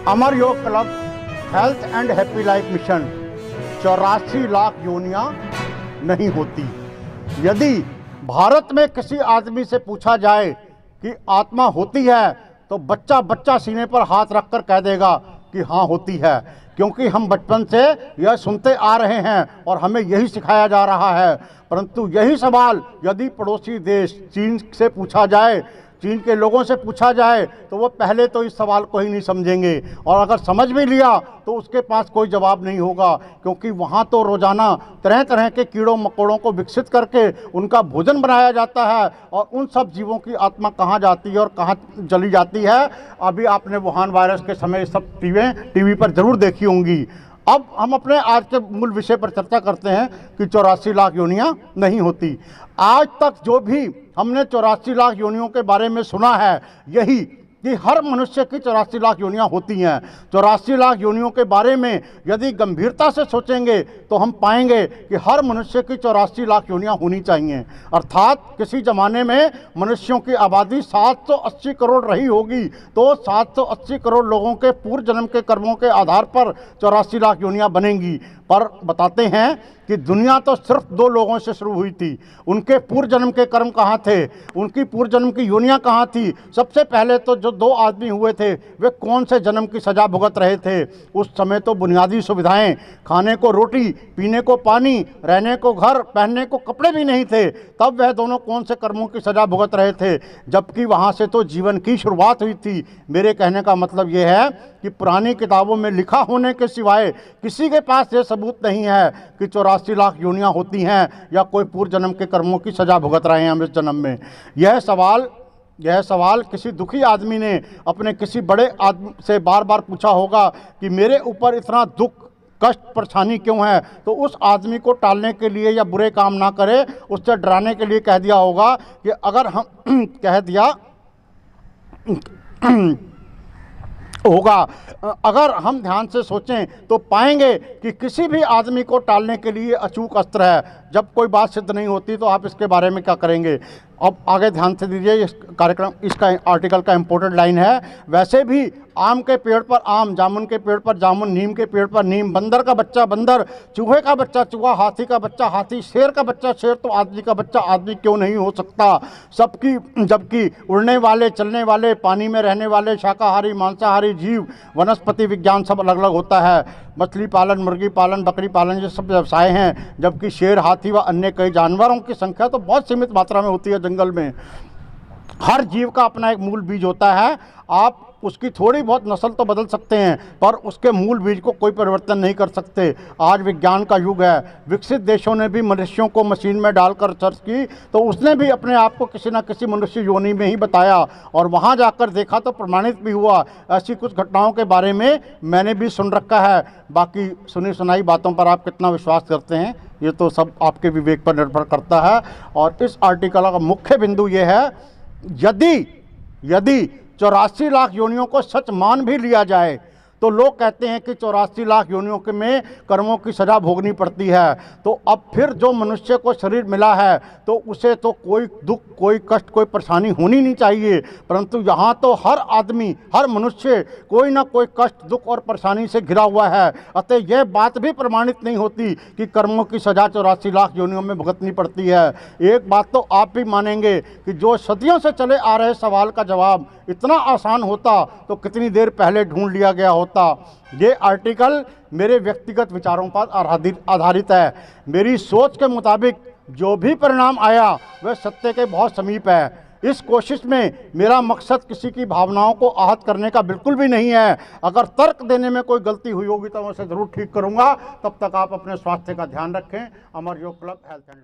Amar Yog club health and happy life mission 84 lakh योनियां नहीं होती। यदि भारत में किसी आदमी से पूछा जाए कि आत्मा होती है तो बच्चा बच्चा सीने पर हाथ रखकर कह देगा कि हाँ होती है, क्योंकि हम बचपन से यह सुनते आ रहे हैं और हमें यही सिखाया जा रहा है। परंतु यही सवाल यदि पड़ोसी देश चीन से पूछा जाए, चीन के लोगों से पूछा जाए, तो वो पहले तो इस सवाल को ही नहीं समझेंगे, और अगर समझ भी लिया तो उसके पास कोई जवाब नहीं होगा, क्योंकि वहाँ तो रोज़ाना तरह तरह के कीड़ों मकोड़ों को विकसित करके उनका भोजन बनाया जाता है, और उन सब जीवों की आत्मा कहाँ जाती है और कहाँ चली जाती है। अभी आपने वुहान वायरस के समय सब टीवी पर ज़रूर देखी होंगी। अब हम अपने आज के मूल विषय पर चर्चा करते हैं कि 84 लाख योनियां नहीं होती। आज तक जो भी हमने 84 लाख योनियों के बारे में सुना है, यही कि हर मनुष्य की 84 लाख योनियां होती हैं। 84 लाख योनियों के बारे में यदि गंभीरता से सोचेंगे तो हम पाएंगे कि हर मनुष्य की 84 लाख योनियां होनी चाहिए। अर्थात किसी ज़माने में मनुष्यों की आबादी 780 करोड़ रही होगी, तो 780 करोड़ लोगों के पूर्व जन्म के कर्मों के आधार पर 84 लाख योनियां बनेंगी। पर बताते हैं कि दुनिया तो सिर्फ 2 लोगों से शुरू हुई थी। उनके पूर्व जन्म के कर्म कहाँ थे, उनकी पूर्व जन्म की योनियां कहाँ थी? सबसे पहले तो जो 2 आदमी हुए थे वे कौन से जन्म की सजा भुगत रहे थे? उस समय तो बुनियादी सुविधाएं, खाने को रोटी, पीने को पानी, रहने को घर, पहनने को कपड़े भी नहीं थे। तब वह दोनों कौन से कर्मों की सजा भुगत रहे थे, जबकि वहाँ से तो जीवन की शुरुआत हुई थी। मेरे कहने का मतलब ये है कि पुरानी किताबों में लिखा होने के सिवाय किसी के पास ये सबूत नहीं है कि 84 लाख योनियां होती हैं या कोई पूर्व जन्म के कर्मों की सजा भुगत रहे हैं हम इस जन्म में। यह सवाल किसी दुखी आदमी ने अपने किसी बड़े आदमी से बार बार पूछा होगा कि मेरे ऊपर इतना दुख, कष्ट, परेशानी क्यों है? तो उस आदमी को टालने के लिए या बुरे काम ना करे, उससे डराने के लिए कह दिया होगा कि अगर हम अगर हम ध्यान से सोचें तो पाएंगे कि किसी भी आदमी को टालने के लिए अचूक अस्त्र है। जब कोई बात सिद्ध नहीं होती तो आप इसके बारे में क्या करेंगे? अब आगे ध्यान से दीजिए, इसका आर्टिकल का इम्पोर्टेंट लाइन है। वैसे भी आम के पेड़ पर आम, जामुन के पेड़ पर जामुन, नीम के पेड़ पर नीम, बंदर का बच्चा बंदर, चूहे का बच्चा चूहा, हाथी का बच्चा हाथी, शेर का बच्चा शेर, तो आदमी का बच्चा आदमी क्यों नहीं हो सकता? जबकि उड़ने वाले, चलने वाले, पानी में रहने वाले, शाकाहारी, मांसाहारी जीव, वनस्पति विज्ञान सब अलग अलग होता है। मछली पालन, मुर्गी पालन, बकरी पालन, ये सब व्यवसाय हैं, जबकि शेर, हाथी व अन्य कई जानवरों की संख्या तो बहुत सीमित मात्रा में होती है जंगल में। हर जीव का अपना एक मूल बीज होता है। आप उसकी थोड़ी बहुत नस्ल तो बदल सकते हैं, पर उसके मूल बीज को कोई परिवर्तन नहीं कर सकते। आज विज्ञान का युग है। विकसित देशों ने भी मनुष्यों को मशीन में डालकर सर्च की, तो उसने भी अपने आप को किसी न किसी मनुष्य योनि में ही बताया, और वहाँ जाकर देखा तो प्रमाणित भी हुआ। ऐसी कुछ घटनाओं के बारे में मैंने भी सुन रखा है। बाकी सुनी सुनाई बातों पर आप कितना विश्वास करते हैं, ये तो सब आपके विवेक पर निर्भर करता है। और इस आर्टिकल का मुख्य बिंदु ये है, यदि 84 लाख योनियों को सच मान भी लिया जाए तो लोग कहते हैं कि 84 लाख योनियों के में कर्मों की सजा भोगनी पड़ती है। तो अब फिर जो मनुष्य को शरीर मिला है तो उसे तो कोई दुख, कोई कष्ट, कोई परेशानी होनी नहीं चाहिए, परंतु यहाँ तो हर आदमी, हर मनुष्य कोई ना कोई कष्ट, दुख और परेशानी से घिरा हुआ है। अतः यह बात भी प्रमाणित नहीं होती कि कर्मों की सजा 84 लाख योनियों में भुगतनी पड़ती है। एक बात तो आप भी मानेंगे कि जो सदियों से चले आ रहे सवाल का जवाब इतना आसान होता तो कितनी देर पहले ढूंढ लिया गया होता। ये आर्टिकल मेरे व्यक्तिगत विचारों पर आधारित है। मेरी सोच के मुताबिक जो भी परिणाम आया वह सत्य के बहुत समीप है। इस कोशिश में मेरा मकसद किसी की भावनाओं को आहत करने का बिल्कुल भी नहीं है। अगर तर्क देने में कोई गलती हुई होगी तो मैं उसे ज़रूर ठीक करूंगा। तब तक आप अपने स्वास्थ्य का ध्यान रखें। अमर योग क्लब हेल्थ एंड